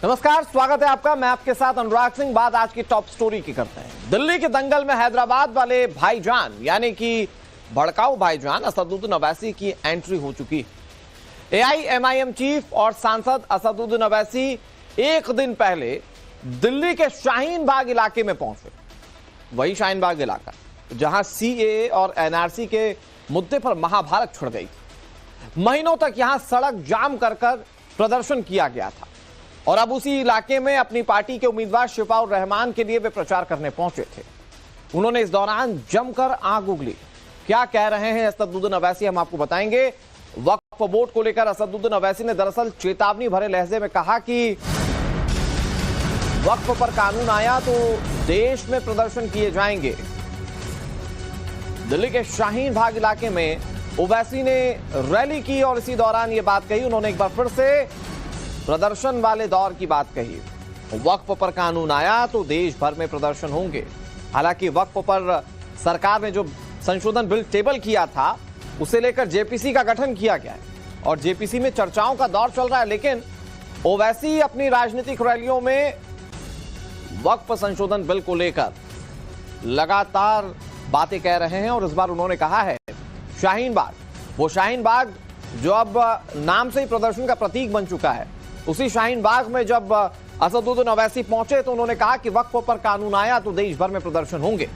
नमस्कार, स्वागत है आपका। मैं आपके साथ अनुराग सिंह। बात आज की टॉप स्टोरी की करते हैं। दिल्ली के दंगल में हैदराबाद वाले भाईजान यानी कि भड़काऊ भाईजान असदुद्दीन अवैसी की एंट्री हो चुकी है। एआईएमआईएम चीफ और सांसद असदुद्दीन अवैसी एक दिन पहले दिल्ली के शाहीन बाग इलाके में पहुंचे। वही शाहीन बाग इलाका जहां सीएए और एनआरसी के मुद्दे पर महाभारत छिड़ गई थी। महीनों तक यहां सड़क जाम कर प्रदर्शन किया गया था और अब उसी इलाके में अपनी पार्टी के उम्मीदवार शिफाउर रहमान के लिए वे प्रचार करने पहुंचे थे। उन्होंने इस दौरान जमकर आग उगली। क्या कह रहे हैं असदुद्दीन अवैसी, हम आपको बताएंगे। वक्फ बोर्ड को लेकर असदुद्दीन अवैसी ने दरअसल चेतावनी भरे लहजे में कहा कि वक्फ पर कानून आया तो देश में प्रदर्शन किए जाएंगे। दिल्ली के शाहीन बाग इलाके में ओवैसी ने रैली की और इसी दौरान यह बात कही। उन्होंने एक बार फिर से प्रदर्शन वाले दौर की बात कही। वक्फ पर कानून आया तो देश भर में प्रदर्शन होंगे। हालांकि वक्फ पर सरकार ने जो संशोधन बिल टेबल किया था उसे लेकर जेपीसी का गठन किया गया है और जेपीसी में चर्चाओं का दौर चल रहा है। लेकिन ओवैसी अपनी राजनीतिक रैलियों में वक्फ संशोधन बिल को लेकर लगातार बातें कह रहे हैं और इस बार उन्होंने कहा है शाहीन बाग, वो शाहीन बाग जो अब नाम से ही प्रदर्शन का प्रतीक बन चुका है, उसी शाहीन बाग में जब असदुद्दीन अवैसी पहुंचे तो उन्होंने कहा कि वक्फ पर कानून आया तो देश भर में प्रदर्शन होंगे।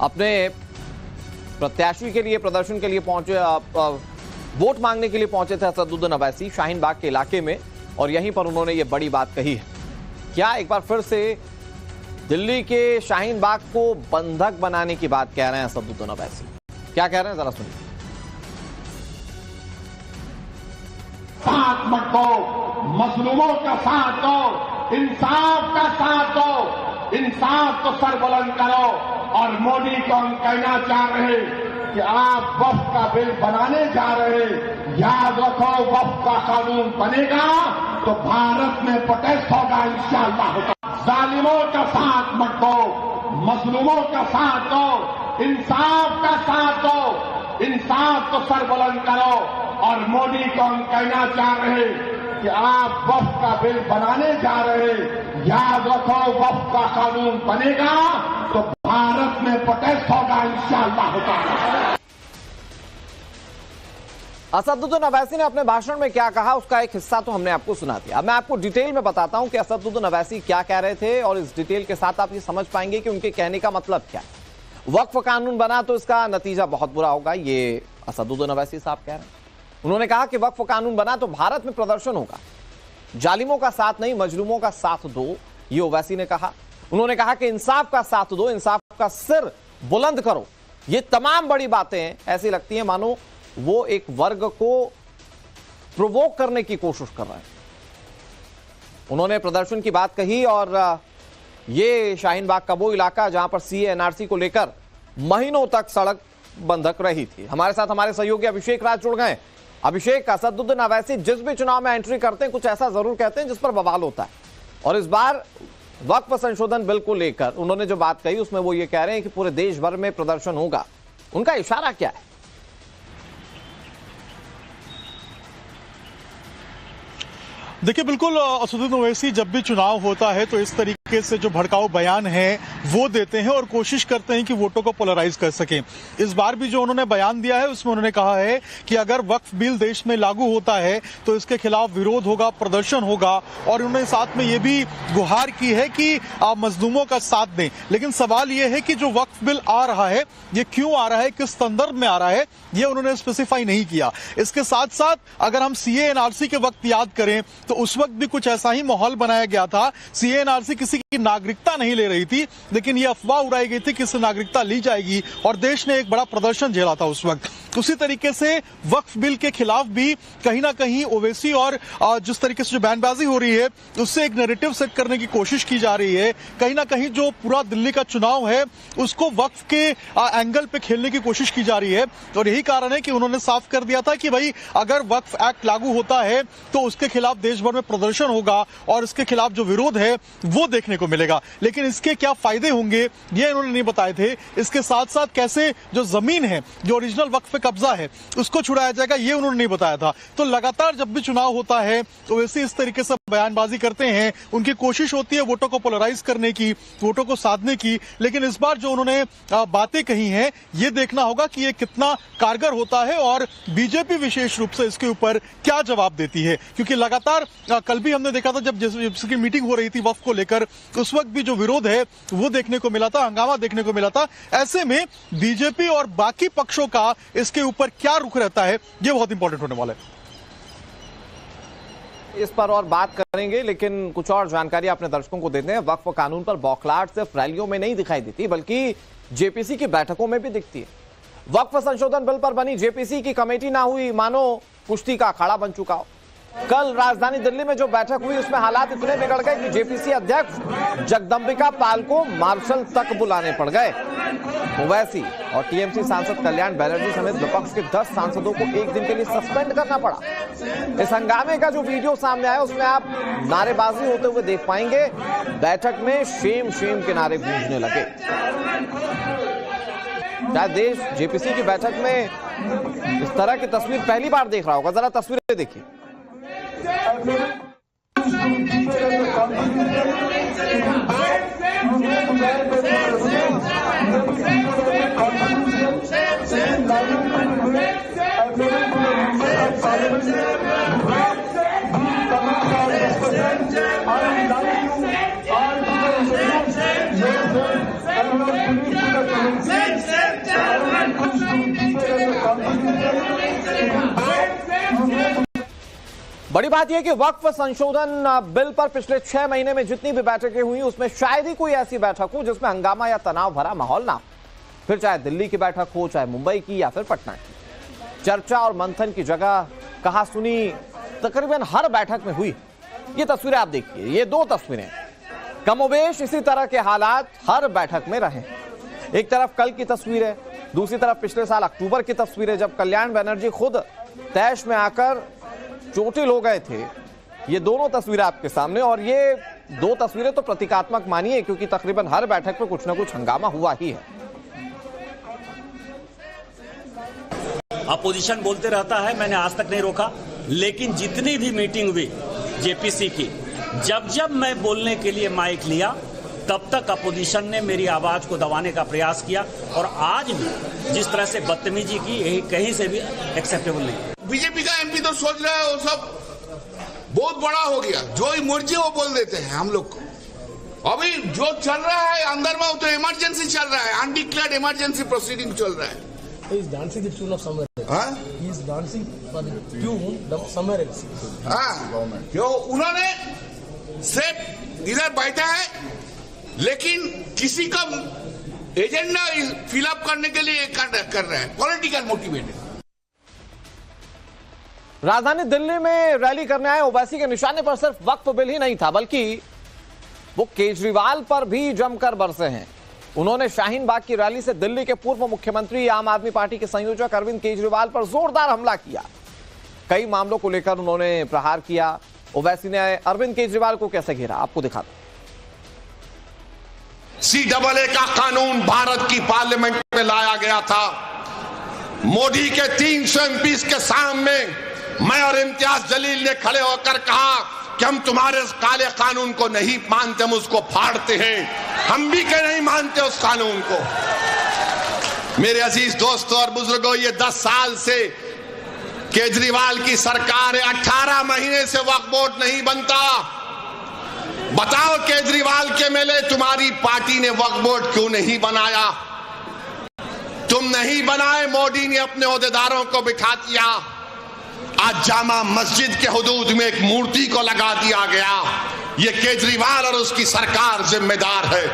अपने प्रत्याशी के लिए प्रदर्शन के लिए पहुंचे, वोट मांगने के लिए पहुंचे थे असदुद्दीन अवैसी शाहीन बाग के इलाके में और यहीं पर उन्होंने ये बड़ी बात कही है। क्या एक बार फिर से दिल्ली के शाहीन बाग को बंधक बनाने की बात कह रहे हैं असदुद्दीन अवैसी? क्या कह रहे हैं, जरा सुनिए। साथ मत दो, मजलूमों का साथ दो, इंसाफ का साथ दो, इंसाफ को सर बुलंद करो। और मोदी को हम कहना चाह रहे कि आप वक्फ का बिल बनाने जा रहे, याद रखो वक्फ का कानून बनेगा तो भारत में प्रोटेस्ट होगा इंशाअल्लाह होगा। जालिमों का साथ मत दो, मजलूमों का साथ दो, इंसाफ का साथ दो, इंसाफ को सर बुलंद करो। और मोदी को हम कहना चाह रहे कि आप वक्फ का बिल बनाने जा रहे, याद रखो वक्फ का कानून बनेगा तो भारत में प्रोटेस्ट होगा इंशाअल्लाह होगा। असदुद्दीन अवैसी ने अपने भाषण में क्या कहा उसका एक हिस्सा तो हमने आपको सुना दिया। अब मैं आपको डिटेल में बताता हूं कि असदुद्दीन अवैसी क्या कह रहे थे और इस डिटेल के साथ आप ये समझ पाएंगे कि उनके कहने का मतलब क्या है। वक्फ कानून बना तो इसका नतीजा बहुत बुरा होगा, ये असदुद्दीन अवैसी साहब कह रहे हैं। उन्होंने कहा कि वक्फ कानून बना तो भारत में प्रदर्शन होगा, जालिमों का साथ नहीं मजलूमों का साथ दो, ये ओवैसी ने कहा। उन्होंने कहा कि इंसाफ का साथ दो, इंसाफ का सिर बुलंद करो। ये तमाम बड़ी बातें ऐसी लगती हैं मानो वो एक वर्ग को प्रोवोक करने की कोशिश कर रहे हैं। उन्होंने प्रदर्शन की बात कही और ये शाहीन बाग का वो इलाका जहां पर सीए एनआरसी को लेकर महीनों तक सड़क बंधक रही थी। हमारे साथ हमारे सहयोगी अभिषेक राज जुड़ गए। अभिषेक, असदुद्दीन अवैसी जिस भी चुनाव में एंट्री करते हैं कुछ ऐसा जरूर कहते हैं जिस पर बवाल होता है और इस बार वक्फ संशोधन बिल को लेकर उन्होंने जो बात कही उसमें वो ये कह रहे हैं कि पूरे देश भर में प्रदर्शन होगा। उनका इशारा क्या है? देखिए, बिल्कुल असदुद्दीन ओवैसी जब भी चुनाव होता है तो इस तरीके से जो भड़काऊ बयान है वो देते हैं और कोशिश करते हैं कि वोटों को पोलराइज कर सकें। इस बार भी जो उन्होंने बयान दिया है उसमें उन्होंने कहा है कि अगर वक्फ बिल देश में लागू होता है तो इसके खिलाफ विरोध होगा, प्रदर्शन होगा और उन्होंने साथ में ये भी गुहार की है कि आप मजलूमों का साथ दें। लेकिन सवाल ये है कि जो वक्फ बिल आ रहा है ये क्यों आ रहा है, किस संदर्भ में आ रहा है, ये उन्होंने स्पेसिफाई नहीं किया। इसके साथ साथ अगर हम सीए एनआरसी के वक्त याद करें तो उस वक्त भी कुछ ऐसा ही माहौल बनाया गया था। सीए एनआरसी किसी की नागरिकता नहीं ले रही थी, लेकिन ये अफवाह उड़ाई गई थी कि इससे नागरिकता ली जाएगी और देश ने एक बड़ा प्रदर्शन झेला था उस वक्त। उसी तरीके से वक्फ बिल के खिलाफ भी कहीं ना कहीं ओवैसी और जिस तरीके से जो बयानबाजी हो रही है उससे एक नैरेटिव सेट करने की कोशिश की जा रही है। कहीं ना कहीं जो पूरा दिल्ली का चुनाव है उसको वक्फ के एंगल पे खेलने की कोशिश की जा रही है और यही कारण है कि उन्होंने साफ कर दिया था कि भाई अगर वक्फ एक्ट लागू होता है तो उसके खिलाफ देश भर में प्रदर्शन होगा और इसके खिलाफ जो विरोध है वो देखने को मिलेगा। लेकिन इसके क्या फायदे होंगे ये इन्होंने नहीं बताए थे। इसके साथ साथ कैसे जो जमीन है, जो ओरिजिनल वक्फ कब्जा है उसको छुड़ाया जाएगा, ये उन्होंने नहीं बताया था। तो लगातार जब भी चुनाव होता है तो वैसे इस तरीके से बयानबाजी करते हैं, उनकी कोशिश होती है वोटों को पोलराइज करने की, वोटों को साधने की। लेकिन इस बार जो उन्होंने बातें कही हैं, ये देखना होगा कि ये कितना कारगर होता है और बीजेपी विशेष रूप से इसके ऊपर क्या जवाब देती है। क्योंकि लगातार कल भी हमने देखा था जब जिसकी मीटिंग हो रही थी वक्फ को लेकर, उस वक्त भी जो विरोध है वो देखने को मिला था, हंगामा देखने को मिला था। ऐसे में बीजेपी और बाकी पक्षों का इसके ऊपर क्या रुख रहता है, ये बहुत इंपॉर्टेंट होने वाला है। इस पर और बात करेंगे, लेकिन कुछ और जानकारी अपने दर्शकों को देते हैं। वक्फ कानून पर बौखलाहट सिर्फ रैलियों में नहीं दिखाई देती, बल्कि जेपीसी की बैठकों में भी दिखती है। वक्फ संशोधन बिल पर बनी जेपीसी की कमेटी ना हुई मानो कुश्ती का अखाड़ा बन चुका हो। कल राजधानी दिल्ली में जो बैठक हुई उसमें हालात इतने बिगड़ गए कि जेपीसी अध्यक्ष जगदंबिका पाल को मार्शल तक बुलाने पड़ गए। ओवैसी और टीएमसी सांसद कल्याण बनर्जी समेत विपक्ष के 10 सांसदों को एक दिन के लिए सस्पेंड करना पड़ा। इस हंगामे का जो वीडियो सामने आया उसमें आप नारेबाजी होते हुए देख पाएंगे। बैठक में शेम शेम के नारे गूंजने लगे। शायद देश जेपीसी की बैठक में इस तरह की तस्वीर पहली बार देख रहा होगा। जरा तस्वीरें देखिए। बड़ी बात यह कि वक्फ संशोधन बिल पर पिछले 6 महीने में जितनी भी बैठकें हुई उसमें शायद ही कोई ऐसी बैठक हो जिसमें हंगामा या तनाव भरा माहौल ना हो। फिर चाहे दिल्ली की बैठक हो, चाहे मुंबई की या फिर पटना की, चर्चा और मंथन की जगह कहा सुनी तकरीबन हर बैठक में हुई। ये तस्वीरें आप देखिए, ये 2 तस्वीरें कमोबेश इसी तरह के हालात हर बैठक में रहे। एक तरफ कल की तस्वीर है, दूसरी तरफ पिछले साल अक्टूबर की तस्वीर है जब कल्याण बनर्जी खुद तैश में आकर चोटिल हो गए थे। ये दोनों तस्वीरें आपके सामने, और ये 2 तस्वीरें तो प्रतीकात्मक मानिए क्योंकि तकरीबन हर बैठक में कुछ ना कुछ हंगामा हुआ ही है। अपोजिशन बोलते रहता है, मैंने आज तक नहीं रोका, लेकिन जितनी भी मीटिंग हुई जेपीसी की, जब जब मैं बोलने के लिए माइक लिया तब तक अपोजिशन ने मेरी आवाज को दबाने का प्रयास किया, और आज भी जिस तरह से बदतमीजी की, यही कहीं से भी एक्सेप्टेबल नहीं। बीजेपी का एमपी तो सोच रहा है वो सब बहुत बड़ा हो गया, जो मर्जी वो बोल देते हैं हम लोग को। अभी जो चल रहा है अंदर में वो तो इमरजेंसी चल रहा है, अनडिक्लेयर्ड इमरजेंसी प्रोसीडिंग चल रहा है। He is dancing the tune of somewhere else. He is dancing for the tune somewhere else. क्यों उन्होंने सिर्फ इधर बैठा है, लेकिन किसी का एजेंडा फिलअप करने के लिए कर रहा है, पॉलिटिकल मोटिवेटेड। राजधानी दिल्ली में रैली करने आए ओवैसी के निशाने पर सिर्फ वक्फ बिल ही नहीं था, बल्कि वो केजरीवाल पर भी जमकर बरसे हैं। उन्होंने शाहीन बाग की रैली से दिल्ली के पूर्व मुख्यमंत्री, आम आदमी पार्टी के संयोजक अरविंद केजरीवाल पर जोरदार हमला किया। कई मामलों को लेकर उन्होंने प्रहार किया। ओवैसी ने अरविंद केजरीवाल को कैसे घेरा, आपको दिखा दो। CAA का कानून भारत की पार्लियामेंट में लाया गया था। मोदी के 300 एमपीज के सामने मैं और इम्तियाज जलील ने खड़े होकर कहा कि हम तुम्हारे काले कानून को नहीं मानते, हम उसको फाड़ते हैं। हम भी के नहीं मानते उस कानून को। मेरे अजीज दोस्तों और बुजुर्गों, ये 10 साल से केजरीवाल की सरकार है, 18 महीने से वक्फ बोर्ड नहीं बनता। बताओ केजरीवाल के मेले, तुम्हारी पार्टी ने वक्फ बोर्ड क्यों नहीं बनाया? तुम नहीं बनाए, मोदी ने अपने ओहदेदारों को बिठा दिया। आज जामा मस्जिद के हुदूद में एक मूर्ति को लगा दिया गया। ये केजरीवाल और उसकी सरकार जिम्मेदार है।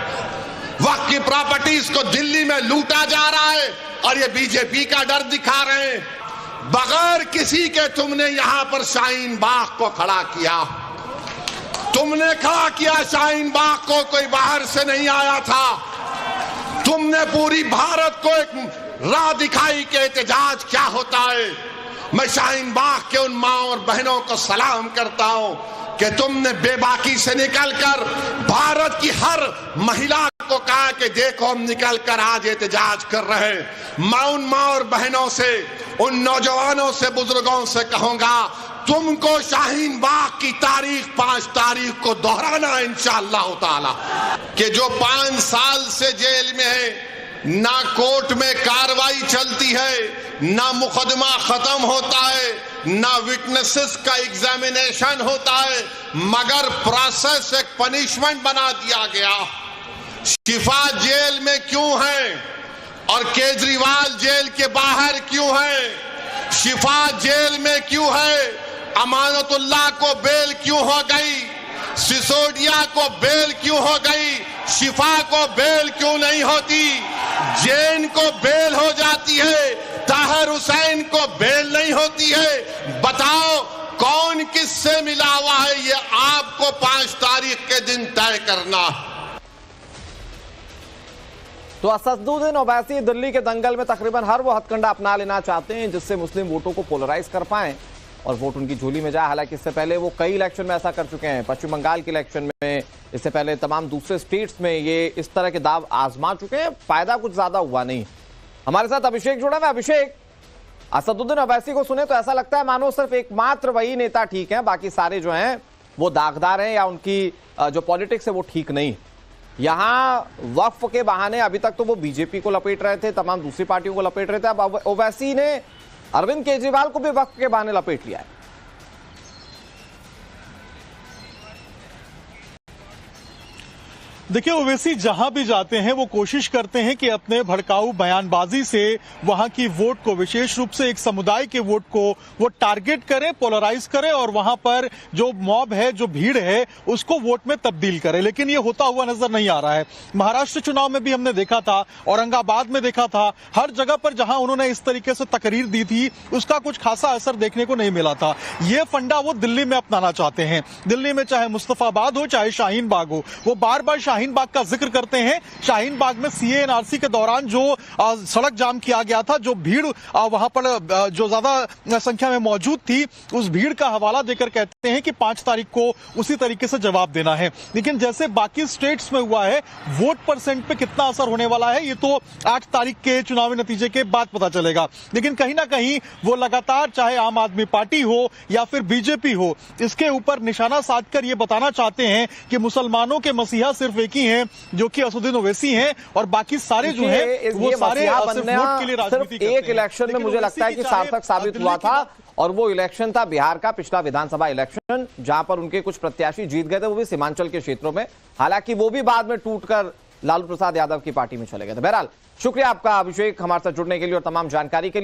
वक्फ की प्रॉपर्टीज को दिल्ली में लूटा जा रहा है और ये बीजेपी का डर दिखा रहे हैं। बगैर किसी के तुमने यहां पर शाहीन बाग को खड़ा किया। तुमने खड़ा किया शाहीन बाग को, कोई बाहर से नहीं आया था। तुमने पूरी भारत को एक राह दिखाई कि एहतजाज क्या होता है। मैं शाहीन बाग के उन मां और बहनों को सलाम करता हूं कि तुमने बेबाकी से निकलकर भारत की हर महिला को कहा कि देखो हम निकलकर आज एहतजाज कर रहे हैं। मैं उन मां और बहनों से उन नौजवानों से, बुजुर्गों से कहूंगा, तुमको शाहीन बाग की तारीख 5 तारीख को दोहराना इंशाअल्लाह ताला। कि जो 5 साल से जेल में है, ना कोर्ट में कार्रवाई चलती है, ना मुकदमा खत्म होता है, ना विटनेसेस का एग्जामिनेशन होता है, मगर प्रोसेस एक पनिशमेंट बना दिया गया। शिफा जेल में क्यों है और केजरीवाल जेल के बाहर क्यों है? शिफा जेल में क्यों है? अमानतुल्लाह को बेल क्यों हो गई? सिसोदिया को बेल क्यों हो गई? शिफा को बेल क्यों नहीं होती? जैन को बेल हो जाती है, ताहिर हुसैन को बेल नहीं होती है। बताओ कौन किससे मिला हुआ है, ये आपको 5 तारीख के दिन तय करना है। तो असदुद्दीन ओवैसी दिल्ली के दंगल में तकरीबन हर वो हथकंडा अपना लेना चाहते हैं जिससे मुस्लिम वोटों को पोलराइज कर पाएं और वोट उनकी झोली में जाए। हालांकि इससे पहले वो कई इलेक्शन में ऐसा कर चुके हैं। पश्चिम बंगाल के इलेक्शन में, इससे पहले तमाम दूसरे स्टेट्स में ये इस तरह के दाव आजमा चुके हैं। फायदा कुछ ज्यादा हुआ नहीं। हमारे साथ अभिषेक जुड़ा है। अभिषेक, असदुद्दीन ओवैसी को सुने तो ऐसा लगता है मानो सिर्फ एकमात्र वही नेता ठीक है, बाकी सारे जो हैं वो दागदार हैं या उनकी जो पॉलिटिक्स है वो ठीक नहीं। यहां वक्फ के बहाने अभी तक तो वो बीजेपी को लपेट रहे थे, तमाम दूसरी पार्टियों को लपेट रहे थे। अब ओवैसी ने अरविंद केजरीवाल को भी वक्फ के बहाने लपेट लिया है। देखिए, ओवैसी जहां भी जाते हैं वो कोशिश करते हैं कि अपने भड़काऊ बयानबाजी से वहां की वोट को, विशेष रूप से एक समुदाय के वोट को वो टारगेट करें, पोलराइज करें और वहां पर जो मॉब है, जो भीड़ है, उसको वोट में तब्दील करें। लेकिन ये होता हुआ नजर नहीं आ रहा है। महाराष्ट्र चुनाव में भी हमने देखा था, औरंगाबाद में देखा था, हर जगह पर जहां उन्होंने इस तरीके से तकरीर दी थी उसका कुछ खासा असर देखने को नहीं मिला था। ये फंडा वो दिल्ली में अपनाना चाहते हैं। दिल्ली में चाहे मुस्तफाबाद हो, चाहे शाहीन बाग हो, वो बार बार शाहीन बाग का जिक्र करते हैं। शाहीन बाग में सीएएनआरसी के दौरान जो सड़क जाम किया गया था, जो भीड़ वहां पर जो ज्यादा संख्या में मौजूद थी, उस भीड़ का हवाला देकर कहते हैं कि 5 तारीख को उसी तरीके से जवाब देना है। लेकिन जैसे बाकी स्टेट्स में हुआ है, वोट परसेंट पे कितना असर होने वाला है ये तो 8 तारीख के चुनावी नतीजे के बाद पता चलेगा। लेकिन कहीं ना कहीं वो लगातार, चाहे आम आदमी पार्टी हो या फिर बीजेपी हो, इसके ऊपर निशाना साधकर ये बताना चाहते हैं कि मुसलमानों के मसीहा सिर्फ एक ही हैं, जो कि असदुद्दीन ओवैसी हैं, और बाकी सारे जो हैं वो सारे सिर्फ वोट के लिए राजनीति करते हैं। एक इलेक्शन में मुझे लगता है कि सार्थक साबित हुआ था और वो इलेक्शन था बिहार का पिछला विधानसभा इलेक्शन, जहां पर उनके कुछ प्रत्याशी जीत गए थे, वो भी सीमांचल के क्षेत्रों में। हालांकि वो भी बाद में टूटकर लालू प्रसाद यादव की पार्टी में चले गए थे। बहरहाल शुक्रिया आपका अभिषेक, हमारे साथ जुड़ने के लिए और तमाम जानकारी के लिए।